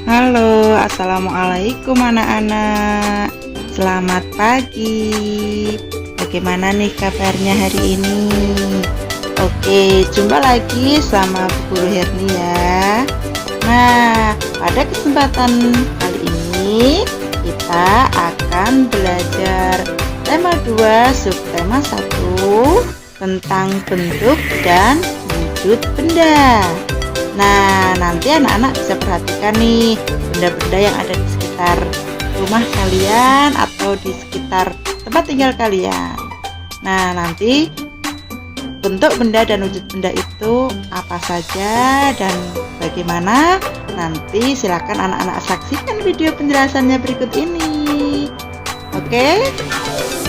Halo, assalamualaikum anak-anak. Selamat pagi. Bagaimana nih kabarnya hari ini? Oke, jumpa lagi sama Bu Guru Herni ya. Nah, pada kesempatan kali ini kita akan belajar tema 2 subtema 1 tentang bentuk dan wujud benda. Nah, nanti anak-anak bisa perhatikan nih benda-benda yang ada di sekitar rumah kalian atau di sekitar tempat tinggal kalian. Nah, nanti bentuk benda dan wujud benda itu apa saja dan bagaimana? Nanti silakan anak-anak saksikan video penjelasannya berikut ini. Oke?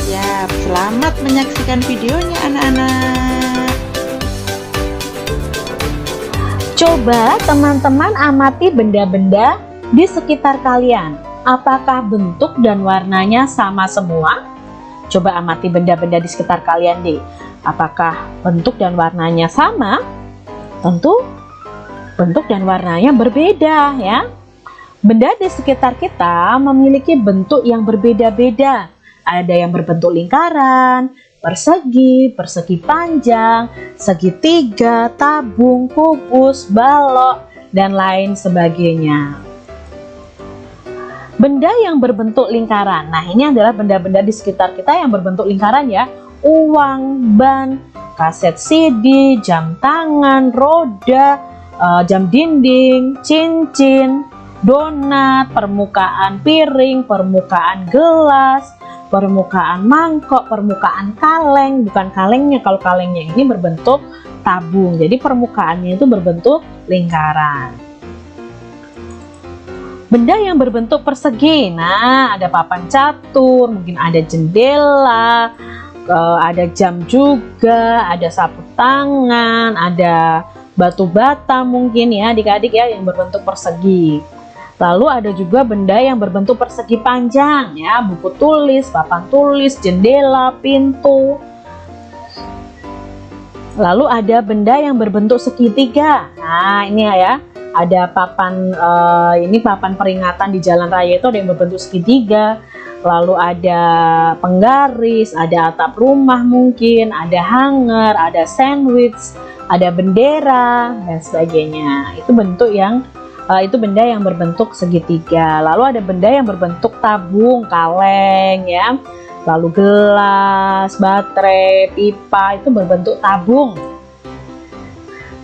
Siap, selamat menyaksikan videonya anak-anak. Coba teman-teman amati benda-benda di sekitar kalian. Apakah bentuk dan warnanya sama semua? Coba amati benda-benda di sekitar kalian deh. Apakah bentuk dan warnanya sama? Tentu bentuk dan warnanya berbeda ya. Benda di sekitar kita memiliki bentuk yang berbeda-beda. Ada yang berbentuk lingkaran, persegi, persegi panjang, segitiga, tabung, kubus, balok, dan lain sebagainya. Benda yang berbentuk lingkaran. Nah, ini adalah benda-benda di sekitar kita yang berbentuk lingkaran ya. Uang, ban, kaset CD, jam tangan, roda, jam dinding, cincin, donat, permukaan piring, permukaan gelas, permukaan mangkok, permukaan kaleng. Bukan kalengnya, kalau kalengnya ini berbentuk tabung, jadi permukaannya itu berbentuk lingkaran. Benda yang berbentuk persegi, nah ada papan catur, mungkin ada jendela, ada jam juga, ada sapu tangan, ada batu bata mungkin ya adik-adik ya yang berbentuk persegi. Lalu ada juga benda yang berbentuk persegi panjang ya, buku tulis, papan tulis, jendela, pintu. Lalu ada benda yang berbentuk segitiga. Nah, ini ya, ada papan ini papan peringatan di jalan raya itu ada yang berbentuk segitiga. Lalu ada penggaris, ada atap rumah mungkin, ada hanger, ada sandwich, ada bendera dan sebagainya. Itu bentuk yang itu benda yang berbentuk segitiga. Lalu ada benda yang berbentuk tabung, kaleng ya. Lalu gelas, baterai, pipa itu berbentuk tabung.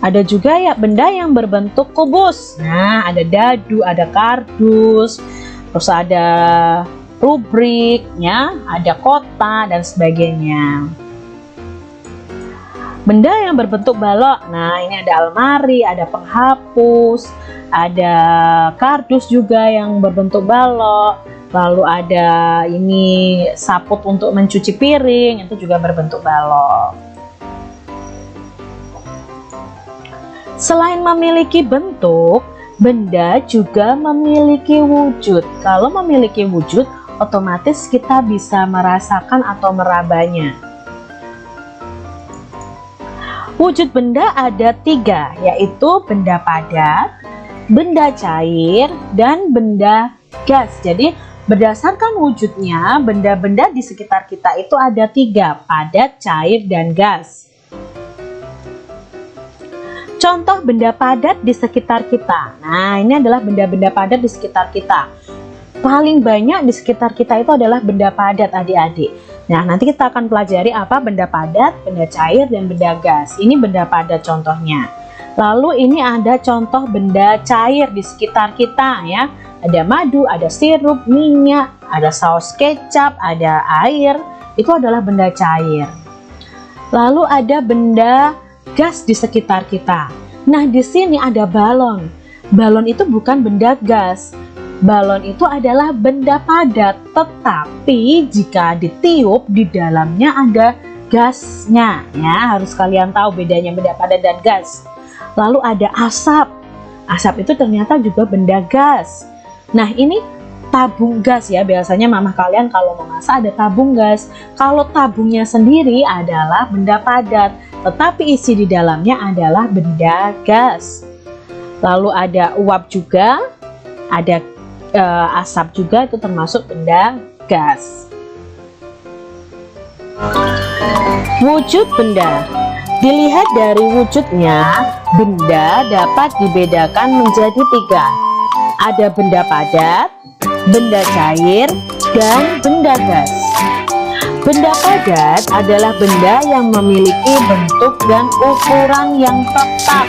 Ada juga ya benda yang berbentuk kubus. Nah, ada dadu, ada kardus, terus ada rubrik ya, ada kota dan sebagainya. Benda yang berbentuk balok. Nah, ini ada almari, ada penghapus, ada kardus juga yang berbentuk balok. Lalu ada ini saput untuk mencuci piring, itu juga berbentuk balok. Selain memiliki bentuk, benda juga memiliki wujud. Kalau memiliki wujud, otomatis kita bisa merasakan atau merabanya. Wujud benda ada 3, yaitu benda padat, benda cair, dan benda gas. Jadi berdasarkan wujudnya, benda-benda di sekitar kita itu ada 3, padat, cair, dan gas. Contoh benda padat di sekitar kita. Nah, ini adalah benda-benda padat di sekitar kita. Paling banyak di sekitar kita itu adalah benda padat adik-adik. Nah, nanti kita akan pelajari apa benda padat, benda cair, dan benda gas. Ini benda padat contohnya. Lalu ini ada contoh benda cair di sekitar kita ya. Ada madu, ada sirup, minyak, ada saus kecap, ada air. Itu adalah benda cair. Lalu ada benda gas di sekitar kita. Nah, di sini ada balon. Balon itu bukan benda gas. Balon itu adalah benda padat, tetapi jika ditiup di dalamnya ada gasnya ya. Harus kalian tahu bedanya benda padat dan gas. Lalu ada asap. Asap itu ternyata juga benda gas. Nah, ini tabung gas ya. Biasanya mama kalian kalau memasak ada tabung gas. Kalau tabungnya sendiri adalah benda padat, tetapi isi di dalamnya adalah benda gas. Lalu ada uap juga, ada asap juga, itu termasuk benda gas. Wujud benda. Dilihat dari wujudnya, benda dapat dibedakan menjadi 3. Ada benda padat, benda cair, dan benda gas. Benda padat adalah benda yang memiliki bentuk dan ukuran yang tetap.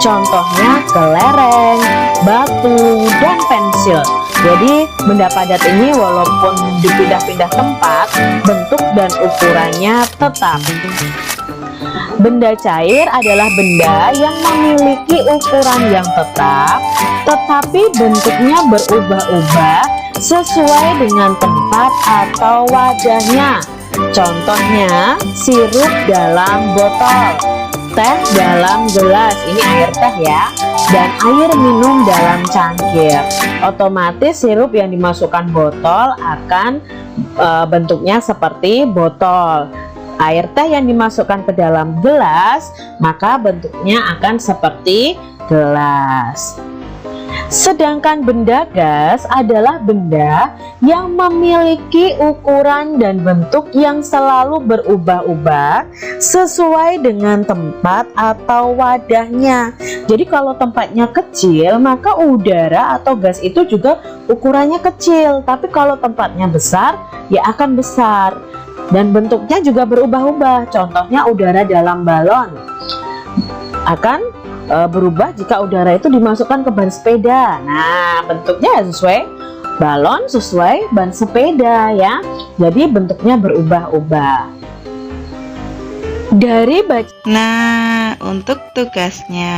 Contohnya kelereng, batu, dan pensil. Jadi benda padat ini walaupun dipindah-pindah tempat, bentuk dan ukurannya tetap. Benda cair adalah benda yang memiliki ukuran yang tetap, tetapi bentuknya berubah-ubah sesuai dengan tempat atau wadahnya. Contohnya, sirup dalam botol, teh dalam gelas, ini air teh ya, dan air minum dalam cangkir. Otomatis sirup yang dimasukkan botol akan bentuknya seperti botol. Air teh yang dimasukkan ke dalam gelas, maka bentuknya akan seperti gelas. Sedangkan benda gas adalah benda yang memiliki ukuran dan bentuk yang selalu berubah-ubah sesuai dengan tempat atau wadahnya. Jadi kalau tempatnya kecil, maka udara atau gas itu juga ukurannya kecil. Tapi kalau tempatnya besar, ya akan besar. Dan bentuknya juga berubah-ubah. Contohnya udara dalam balon akan berubah jika udara itu dimasukkan ke ban sepeda. Nah, bentuknya sesuai balon, sesuai ban sepeda ya. Jadi bentuknya berubah-ubah. Nah, untuk tugasnya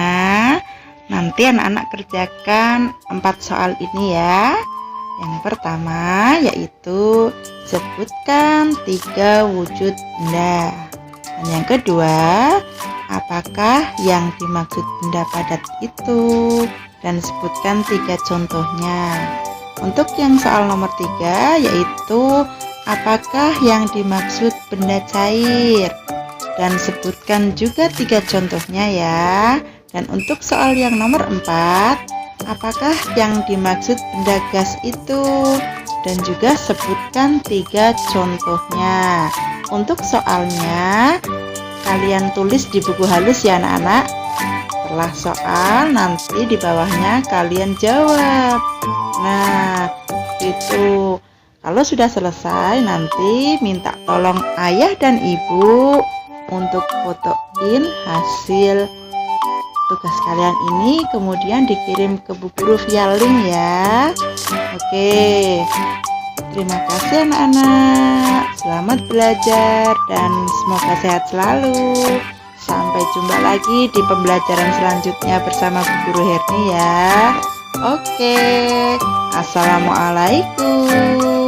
nanti anak-anak kerjakan 4 soal ini ya. Yang pertama yaitu sebutkan 3 wujud benda. Dan yang kedua, apakah yang dimaksud benda padat itu? Dan sebutkan 3 contohnya. Untuk yang soal nomor 3 yaitu apakah yang dimaksud benda cair? Dan sebutkan juga 3 contohnya ya. Dan untuk soal yang nomor 4, apakah yang dimaksud benda gas itu? Dan juga sebutkan 3 contohnya. Untuk soalnya kalian tulis di buku halus ya anak-anak. Setelah soal nanti di bawahnya kalian jawab. Nah, itu. Kalau sudah selesai nanti minta tolong ayah dan ibu untuk fotoin hasil tugas kalian ini, kemudian dikirim ke Bu Guru via link ya. Oke, terima kasih anak-anak, selamat belajar dan semoga sehat selalu. Sampai jumpa lagi di pembelajaran selanjutnya bersama Bu Guru Herni ya. Oke, assalamualaikum.